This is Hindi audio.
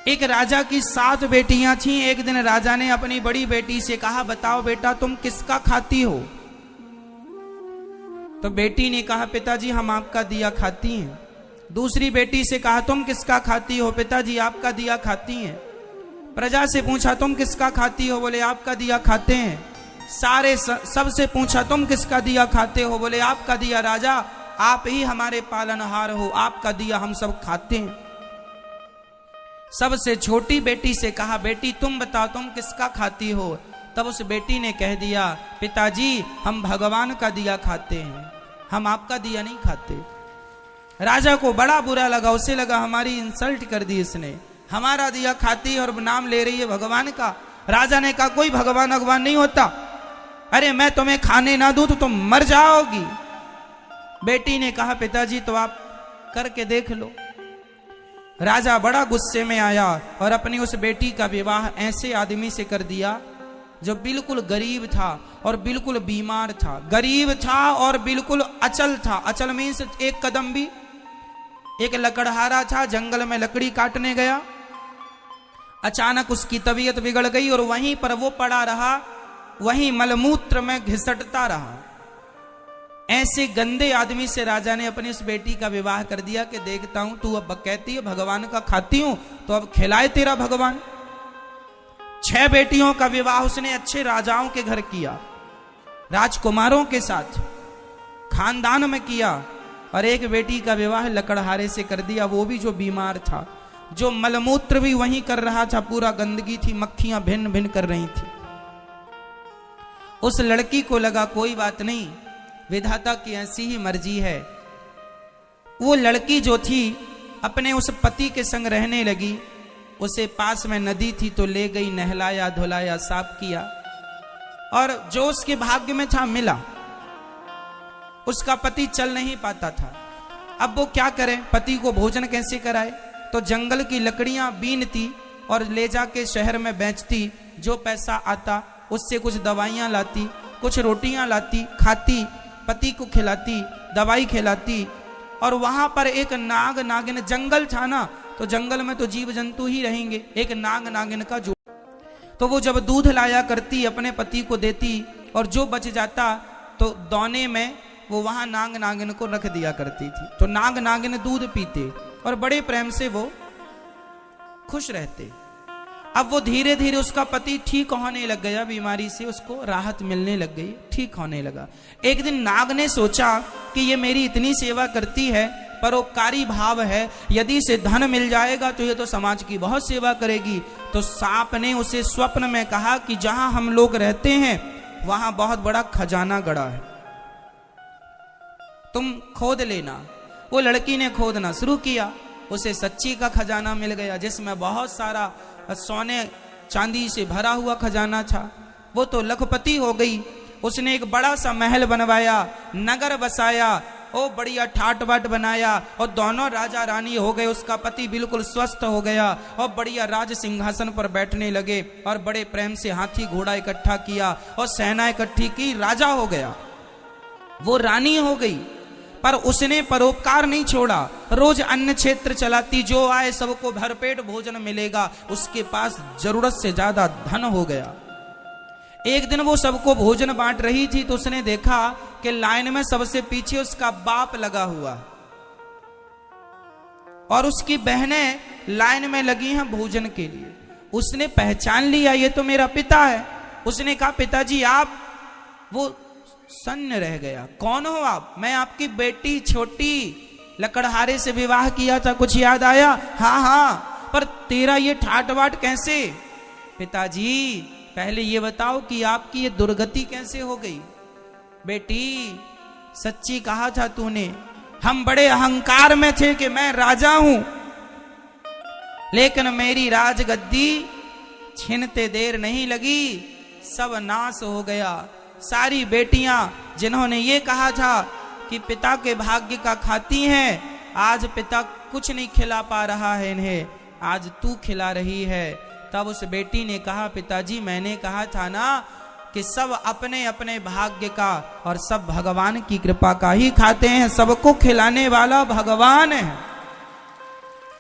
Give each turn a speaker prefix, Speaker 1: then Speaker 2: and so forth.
Speaker 1: एक राजा की 7 बेटियां थीं। एक दिन राजा ने अपनी बड़ी बेटी से कहा, बताओ बेटा तुम किसका खाती हो? तो बेटी ने कहा, पिताजी हम आपका दिया खाती हैं। दूसरी बेटी से कहा, तुम किसका खाती हो? पिताजी आपका दिया खाती हैं। प्रजा से पूछा, तुम किसका खाती हो? बोले आपका दिया खाते हैं। सबसे पूछा, तुम किसका दिया खाते हो? बोले आपका दिया। राजा आप ही हमारे पालनहार हो, आपका दिया हम सब खाते हैं। सबसे छोटी बेटी से कहा, बेटी तुम बताओ तुम किसका खाती हो? तब उस बेटी ने कह दिया, पिताजी हम भगवान का दिया खाते हैं, हम आपका दिया नहीं खाते। राजा को बड़ा बुरा लगा, उसे लगा हमारी इंसल्ट कर दी इसने, हमारा दिया खाती है और नाम ले रही है भगवान का। राजा ने कहा, कोई भगवान भगवान नहीं होता, अरे मैं तुम्हें खाने ना दूं तो तुम मर जाओगी। बेटी ने कहा, पिताजी तो आप करके देख लो। राजा बड़ा गुस्से में आया और अपनी उस बेटी का विवाह ऐसे आदमी से कर दिया जो बिल्कुल गरीब था और बिल्कुल बीमार था। गरीब था और बिल्कुल अचल था। अचल मीन्स एक कदम भी। एक लकड़हारा था, जंगल में लकड़ी काटने गया, अचानक उसकी तबीयत बिगड़ गई और वहीं पर वो पड़ा रहा, वहीं मलमूत्र में घिसटता रहा। ऐसे गंदे आदमी से राजा ने अपनी उस बेटी का विवाह कर दिया कि देखता हूं तू अब कहती है भगवान का खाती हूं तो अब खिलाए तेरा भगवान। 6 बेटियों का विवाह उसने अच्छे राजाओं के घर किया, राजकुमारों के साथ खानदान में किया, और एक बेटी का विवाह लकड़हारे से कर दिया, वो भी जो बीमार था, जो मलमूत्र भी वहीं कर रहा था, पूरा गंदगी थी, मक्खियां भिन्न भिन्न कर रही थी। उस लड़की को लगा कोई बात नहीं, विधाता की ऐसी ही मर्जी है। वो लड़की जो थी अपने उस पति के संग रहने लगी। उसे पास में नदी थी तो ले गई, नहलाया धुलाया साफ किया, और जो उसके भाग्य में था मिला। उसका पति चल नहीं पाता था, अब वो क्या करे, पति को भोजन कैसे कराए? तो जंगल की लकड़ियां बीनती और ले जाके शहर में बेचती, जो पैसा आता उससे कुछ दवाइयां लाती, कुछ रोटियां लाती, खाती, पति को खिलाती, दवाई खिलाती। और वहां पर एक नाग नागिन, जंगल था ना तो जंगल में तो जीव जंतु ही रहेंगे, एक नाग नागिन का जो, तो वो जब दूध लाया करती अपने पति को देती, और जो बच जाता तो दौने में वो वहां नाग नागिन को रख दिया करती थी। तो नाग नागिन दूध पीते और बड़े प्रेम से वो खुश रहते। अब वो धीरे धीरे उसका पति ठीक होने लग गया, बीमारी से उसको राहत मिलने लग गई, ठीक होने लगा। एक दिन नाग ने सोचा कि ये मेरी इतनी सेवा करती है, परोपकारी भाव है, यदि इसे धन मिल जाएगा तो ये तो समाज की बहुत सेवा करेगी। तो सांप ने उसे स्वप्न में कहा कि जहां हम लोग रहते हैं वहां बहुत बड़ा खजाना गड़ा है, तुम खोद लेना। वो लड़की ने खोदना शुरू किया, उसे सच्ची का खजाना मिल गया, जिसमें बहुत सारा सोने चांदी से भरा हुआ खजाना था। वो तो लखपति हो गई। उसने एक बड़ा सा महल बनवाया, नगर बसाया, ओ बढ़िया ठाट बाट बनाया, और दोनों राजा रानी हो गए। उसका पति बिल्कुल स्वस्थ हो गया और बढ़िया राज सिंहासन पर बैठने लगे, और बड़े प्रेम से हाथी घोड़ा इकट्ठा किया और सेना इकट्ठी की, राजा हो गया, वो रानी हो गई। पर उसने परोपकार नहीं छोड़ा, रोज अन्न क्षेत्र चलाती, जो आए सबको भरपेट भोजन मिलेगा, उसके पास जरूरत से ज्यादा धन हो गया। एक दिन वो सबको भोजन बांट रही थी तो उसने देखा कि लाइन में सबसे पीछे उसका बाप लगा हुआ और उसकी बहनें लाइन में लगी हैं भोजन के लिए। उसने पहचान लिया ये तो मेरा पिता है। उसने कहा, पिताजी आप? वो सन्न रह गया, कौन हो आप? मैं आपकी बेटी छोटी, लकड़हारे से विवाह किया था, कुछ याद आया? हाँ हाँ, पर तेरा ये ठाट बाट कैसे? पिताजी पहले ये बताओ कि आपकी ये दुर्गति कैसे हो गई? बेटी सच्ची कहा था तूने, हम बड़े अहंकार में थे कि मैं राजा हूं, लेकिन मेरी राजगद्दी छीनते देर नहीं लगी, सब नाश हो गया। सारी बेटियां जिन्होंने ये कहा था कि पिता के भाग्य का खाती हैं, आज पिता कुछ नहीं खिला पा रहा है इन्हें, आज तू खिला रही है। तब उस बेटी ने कहा, पिताजी मैंने कहा था ना कि सब अपने अपने भाग्य का और सब भगवान की कृपा का ही खाते हैं, सबको खिलाने वाला भगवान है।